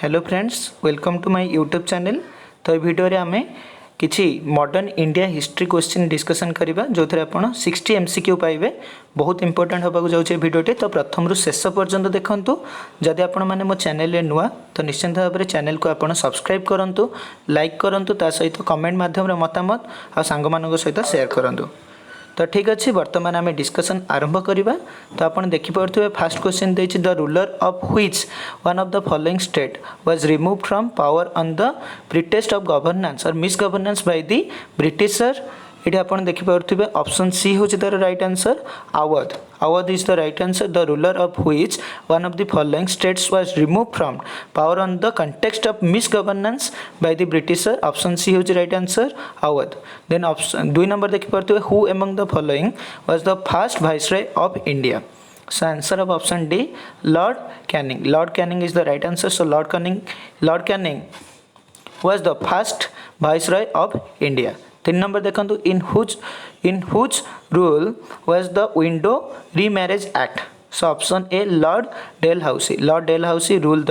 Hello friends, welcome to my YouTube channel. तो ये video रे आमे किछि modern India history question discussion करिबा जो थरे आपण 60 एमसीक्यू पाइबे। बहुत इंपोर्टेंट होबाक जाउछे वीडियोटे, तो प्रथम रु शेष पर्यंत देखंतु। जदि आपण माने मो चैनल रे नुआ तो निश्चित भाव में चैनल को आपण सब्सक्राइब करंतु, लाइक करंतु, ता सहित कमेंट माध्यम रे मतामत आ सांग मानक सहित शेयर करंतु। तो ठीक अच्छे, बर्तमान आम डिस्कसन आरंभ करवा। तो आप देखिपे फास्ट क्वेश्चन देछि the ruler of which one of the following state was remove from power on the pretext of governance और misgovernance by the Britisher. ये आप देखिपे ऑप्शन सी हूँ तार right answer Awadh. Awadh is the right answer. The ruler of which one of the following states was remove from power on the context of misgovernance by the Britisher. Option C हूँ right answer Awadh. Then option 2 number देखिपे who among the following was the first viceroy of India. So answer of option D, Lord Canning. Lord Canning is the right answer. So Lord Canning was the first viceroy of India. 3 number देखंतु in whose rule was the Widow Remarriage Act. So option A, Lord Dalhousie. Lord Dalhousie rule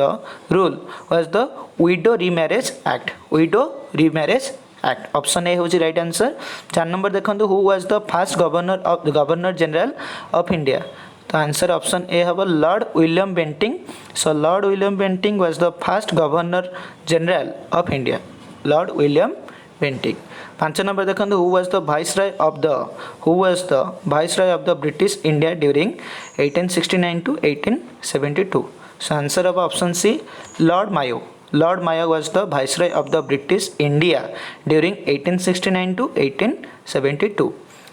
was the Widow Remarriage Act. Widow Remarriage Act. Option A होची right answer. 4 number देखंतु who was the first governor general of India. तो answer option A हम Lord William Bentinck. So Lord William Bentinck was the first governor general of India. Lord William Bentinck. 5 number देखंतु who was the viceroy of the British India during 1869 to 1872। So answer of option C Lord Mayo. Lord Mayo was the viceroy of the British India during 1869 to 1872।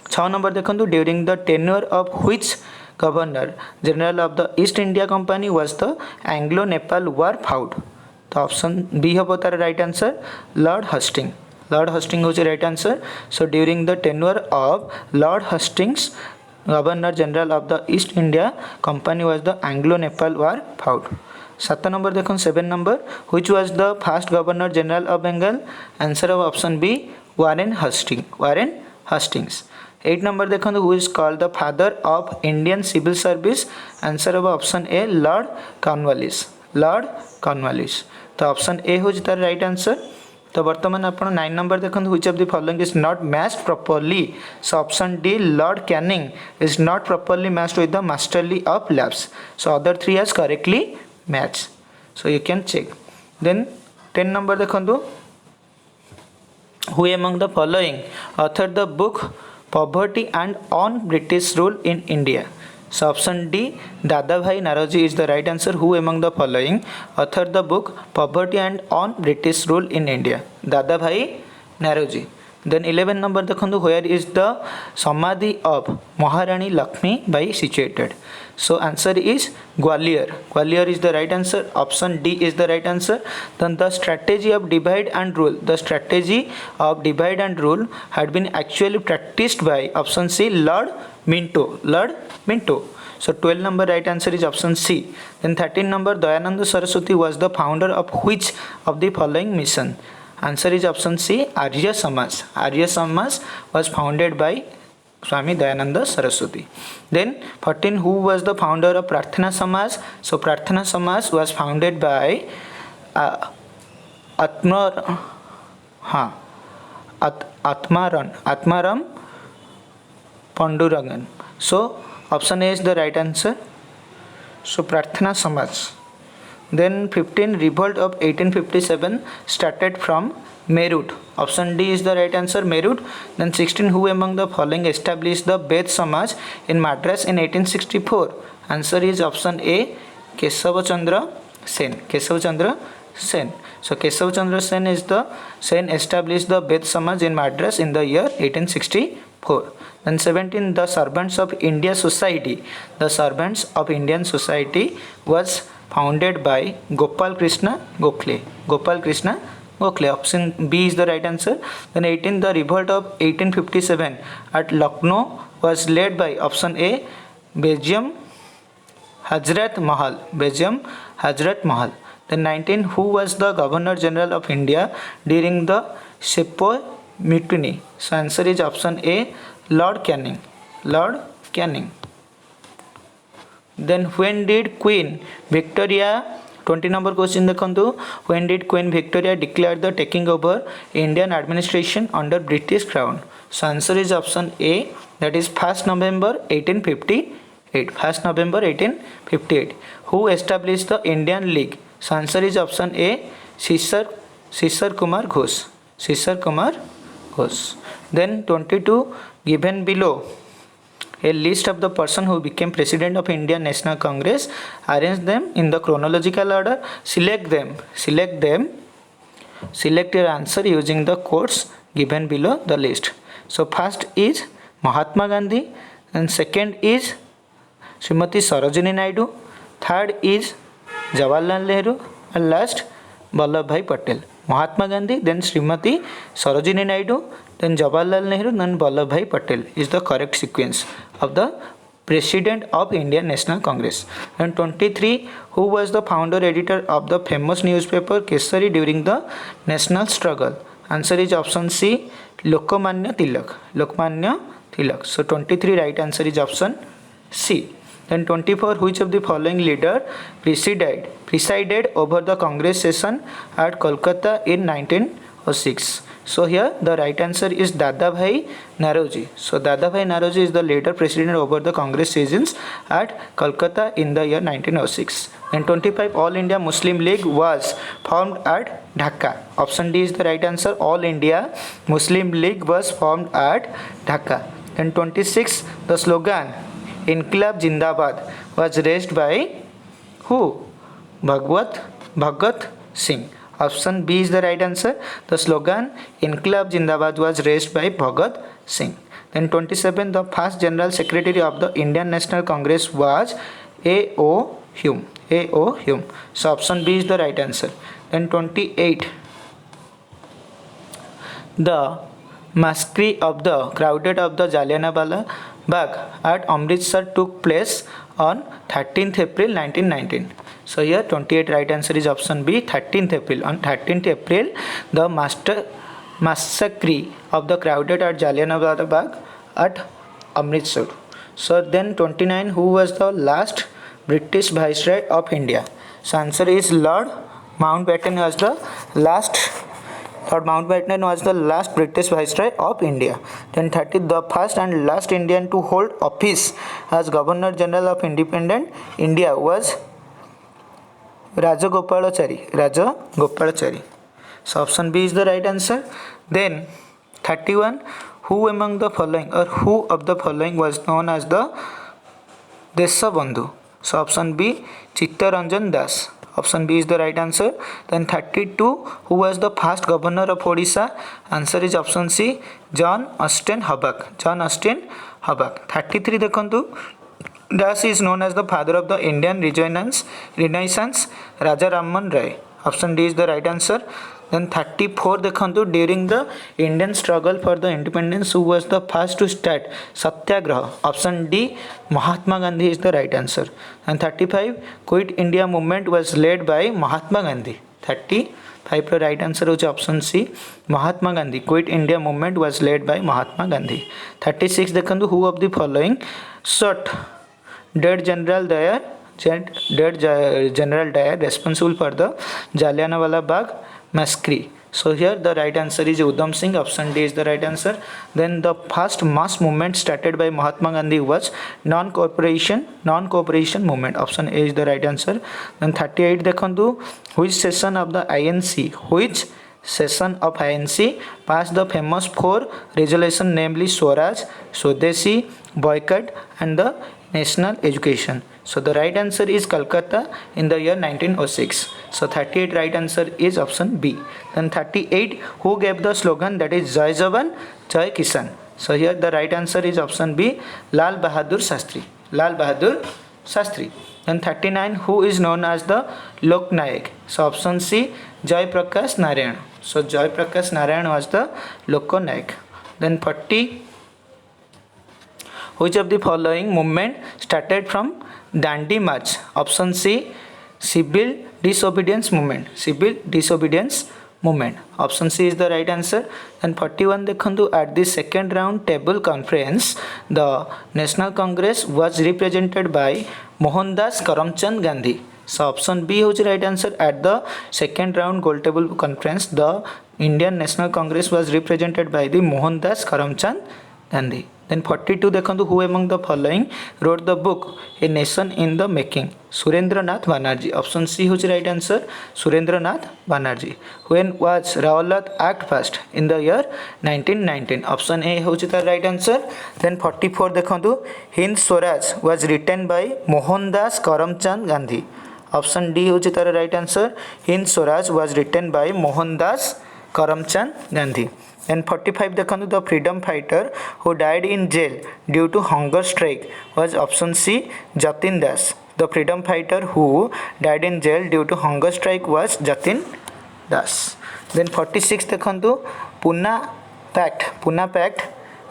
6 number देखंतु during the tenure of which Governor General of the East India Company was the Anglo-Nepal War fought. तो option B हम तार right answer Lord Hastings. Lord Hastings हूँ right answer. So during the tenure of Lord Hastings governor general of the East India Company was the Anglo Nepal war fought. 7 number देखो 7 number which was the first governor general of Bengal. Answer of option B Warren Hastings. 8 number देखो who is called the father of Indian civil service. Answer of option A Lord Cornwallis. तो option A हूँ तार right answer. तो बर्तमान आप 9 number देखो which of the following is not matched properly. So option D Lord Canning is not properly matched with the masterly of labs. So other 3 has correctly match. So you can check. Then 10 number देखो who among the following author the book Poverty and on British rule in India. So option D, Dadabhai Naroji is the right answer. Who among the following authored the book Poverty and on British rule in India? Dadabhai Naroji. Then 11 number देखो where is the Samadhi of Maharani Lakshmi Bai situated? So answer is Gwalior. Gwalior is the right answer. Option D is the right answer. Then the strategy of divide and rule. The strategy of divide and rule had been actually practiced by option C Lord Minto. Lord Minto. So 12 number right answer is option C. Then 13 number Dayananda Saraswati was the founder of which of the following mission? Answer is option C Arya Samaj. Arya Samaj was founded by Swami Dayananda Saraswati. Then 14 who was the founder of Prarthana Samaj? So Prarthana Samaj was founded by Atmaram Pandurangan. So option A is the right answer. So Prarthana Samaj. Then 15 revolt of 1857 started from Meerut. Option D is the right answer, Meerut. Then 16 who among the following established the Beth Samaj in Madras in 1864? Answer is option A Kesava Chandra Sen. Kesava Chandra Sen. So Kesava Chandra Sen established the Beth Samaj in Madras in the year 1864. Then 17 the Servants of India Society. The Servants of Indian Society was founded by Gopal Krishna Gokhale. Gopal Krishna Gokhale. Option B is the right answer. Then 18 the revolt of 1857 at Lucknow was led by option A Begum Hazrat Mahal. Begum Hazrat Mahal. Then 19 who was the Governor General of India during the Sepoy Mutiny? So answer is option A Lord Canning. Lord Canning. Then when did Queen Victoria 20 number question देखंतु when did Queen Victoria declare the taking over Indian administration under British crown? So answer is option A, that is 1st November 1858. 1st November 1858. Who established the Indian League? So answer is option A, Sisar Kumar Ghosh. Sisar Kumar Ghosh. Then 22, given below a list of the person who became president of Indian National Congress. Arrange them in the chronological order. Select your answer using the quotes given below the list. So first is Mahatma Gandhi, and second is Srimati Sarojini Naidu, third is Jawaharlal Nehru, and last Vallabhbhai Patel. Mahatma Gandhi, then Srimati Sarojini Naidu, then Jawaharlal Nehru, then Vallabhbhai Patel is the correct sequence of the President of Indian National Congress. And 23, who was the founder editor of the famous newspaper Kesari during the national struggle? Answer is option C, Lokmanya Tilak. Lokmanya Tilak. So 23 right answer is option C. Then 24, which of the following leader presided over the Congress session at Kolkata in 1906? So here the right answer is Dadabhai Naroji. So Dadabhai Naroji is the later president over the Congress sessions at Kolkata in the year 1906. And 25, All India Muslim League was formed at Dhaka. Option D is the right answer. All India Muslim League was formed at Dhaka. Then 26, the slogan Inqilab Jindabad was raised by who? Bhagat Singh. Option B is the right answer. The slogan Inqilab Jindabad was raised by Bhagat Singh. Then 27, the first General Secretary of the Indian National Congress was A.O. Hume. A.O. Hume. So option B is the right answer. Then 28, the massacre of the Jallianwala Bagh at Amritsar took place on 13th April 1919. So here 28 right answer is option B, 13th April. On 13th April, the massacre of the crowded at Jallianwala Bagh at Amritsar. So then 29, who was the last British Viceroy of India? So answer is Lord Mountbatten was the last British Viceroy of India. Then 30, the first and last Indian to hold office as Governor General of Independent India was Rajagopalachari. So option B is the right answer. Then 31, who of the following was known as the Deshabandhu? So option B, Chittaranjan Das. Option B is the right answer. Then 32, who was the first governor of Odisha? Answer is option C, John Austin Hubback. 33, dekhantu, Das is known as the father of the Indian Renaissance, Raja Rammohn Roy. Option D is the right answer. Then 34, dekhantu, during the Indian struggle for the independence, who was the first to start Satyagraha? Option D, Mahatma Gandhi is the right answer. And 35, Quit India movement was led by Mahatma Gandhi. 35 the right answer is option C, Mahatma Gandhi. Quit India movement was led by Mahatma Gandhi. 36, dekhantu, who of the following shot dead General Dyer responsible for the Jallianwala Bagh massacre? So here the right answer is Udham Singh. Option D is the right answer. Then the first mass movement started by Mahatma Gandhi was non-cooperation movement. Option A is the right answer. Then 38, dekhantu, which session of INC passed the famous 4 resolution, namely Swaraj, Swadeshi, Boycott and the National Education? So the right answer is Calcutta in the year 1906. So 38 right answer is option B. Then 38, who gave the slogan that is Jai Jawan, Jai Kisan? So here the right answer is option B, Lal Bahadur Shastri. Then 39, who is known as the Lok Nayak? So option C, Jai Prakash Narayan. So Jai Prakash Narayan was the Lok Nayak. Then 40, which of the following movement started from Dandi March? Option C, Civil Disobedience Movement. Option C is the right answer. And 41, dekhantu, at the second round table conference, the National Congress was represented by Mohandas Karamchand Gandhi. So option B होची right answer. At the second round gold table conference, the Indian National Congress was represented by the Mohandas Karamchand Gandhi. Then 42 देखो who among the following wrote the book A Nation in the Making? Surendranath Banerjee. Option C होची right answer. Surendranath Banerjee. When was Rowlatt Act passed? In the year 1919. Option A होची the right answer. Then 44 देखो Hind Swaraj was written by Mohandas Karamchand Gandhi. Option D होची the right answer. Hind Swaraj was written by Mohandas Karamchand Gandhi. Then 45 देखो the freedom fighter who died in jail due to hunger strike was option C Jatin Das. The freedom fighter who died in jail due to hunger strike was Jatin Das. Then 46 देखो Pune Pact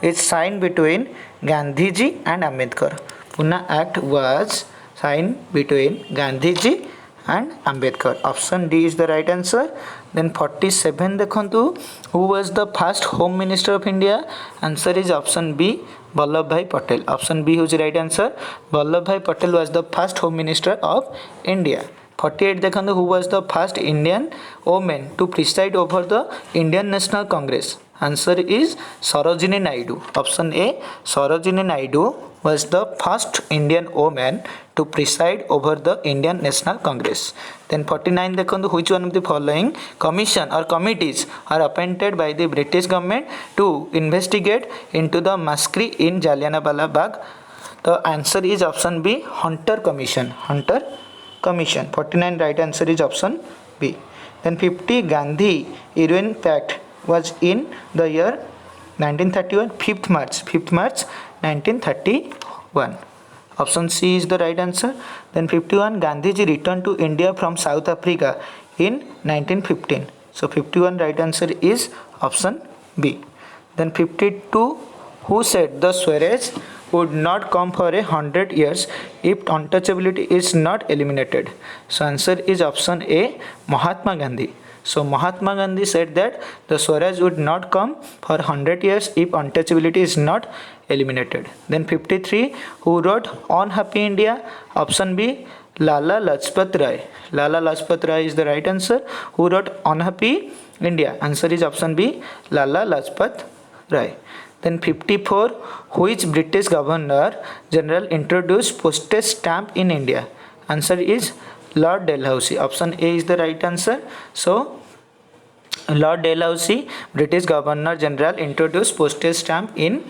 is signed between Gandhiji and Ambedkar. Pune Act was signed between Gandhiji and Ambedkar. Option D is the right answer. Then 47 देखो who was the first home minister of India? Answer is option B Vallabhbhai Patel. Option B is the right answer. Vallabhbhai Patel was the first home minister of India. 48 देखो who was the first Indian woman to preside over the Indian National Congress? Answer is Sarojini Naidu. Option A Sarojini Naidu was the first Indian woman to preside over the Indian National Congress. Then 49 देखो which one of the following commission or committees are appointed by the British government to investigate into the massacre in Jallianwala Bagh? The answer is option B Hunter Commission. 49 right answer is option B. Then 50 Gandhi Irwin Pact was in the year 1931 5th March 1931. Option C is the right answer. Then 51 Gandhiji returned to India from South Africa in 1915. So 51 right answer is option B. Then 52 who said the Swaraj would not come for 100 years if untouchability is not eliminated? So answer is option A Mahatma Gandhi. So Mahatma Gandhi said that the Swaraj would not come for 100 years if untouchability is not eliminated. Then 53 who wrote Unhappy India? Option B Lala Lajpat Rai. Lala Lajpat Rai is the right answer. Who wrote Unhappy India? Answer is option B Lala Lajpat Rai. Then 54 which British Governor General introduced postage stamp in India? Answer is Lord Dalhousie. Option A is the right answer. So Lord Dalhousie, British Governor General, introduced postage stamp in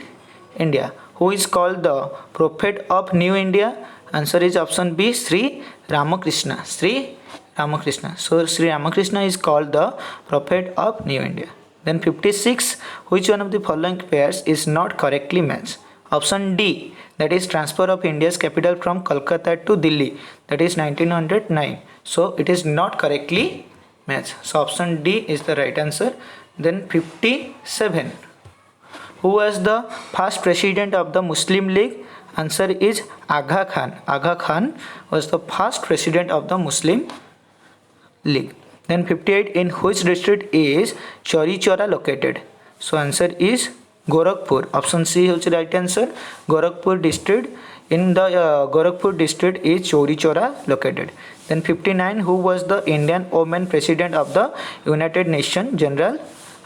India. Who is called the Prophet of New India? Answer is option B Sri Ramakrishna. So Sri Ramakrishna is called the Prophet of New India. Then 56 which one of the following pairs is not correctly matched? Option D, that is transfer of India's capital from Kolkata to Delhi, that is 1909. So it is not correctly matched. So option D is the right answer. Then 57 who was the first president of the Muslim League? Answer is Aga Khan. Aga Khan was the first president of the Muslim League. Then 58 in which district is Chauri Chaura located? So answer is Gorakhpur. Option C is the right answer. Gorakhpur district. In the Gorakhpur district is Chauri Chaura located. Then 59 who was the Indian woman president of the United Nations General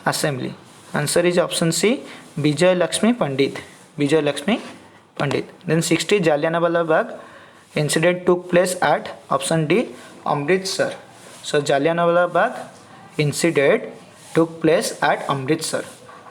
Assembly? Answer is option C Vijay Lakshmi Pandit. Then 60 Jallianwala Bagh incident took place at option D Amritsar. So Jallianwala Bagh incident took place at Amritsar.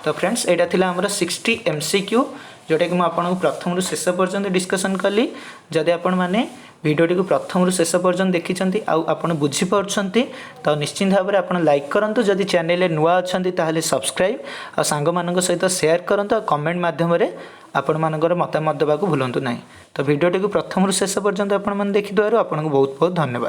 तो friends एटा थिला हमर 60 MCQ जोटा कि आपको प्रथम रु शेष पर्यंत डिस्कसन कली. जदि आपण माने भिडियोटी को प्रथम रु शेष पर्यंत देखिछंती आउ आपण बुझी पारछंती तो निश्चित भाव में आपण लाइक करंतु. जदि चैनल नुआ अछंती ताहले सब्सक्राइब आ सांग मानक सहित शेयर करंतु. कमेंट माध्यम रे आपण मानकर मतामत देबाकू भूलंतु नाही. तो भिडियोटी को प्रथम रु शेष पर्यंत आपण माने देखि दुआरो आपण बहुत बहुत धन्यवाद.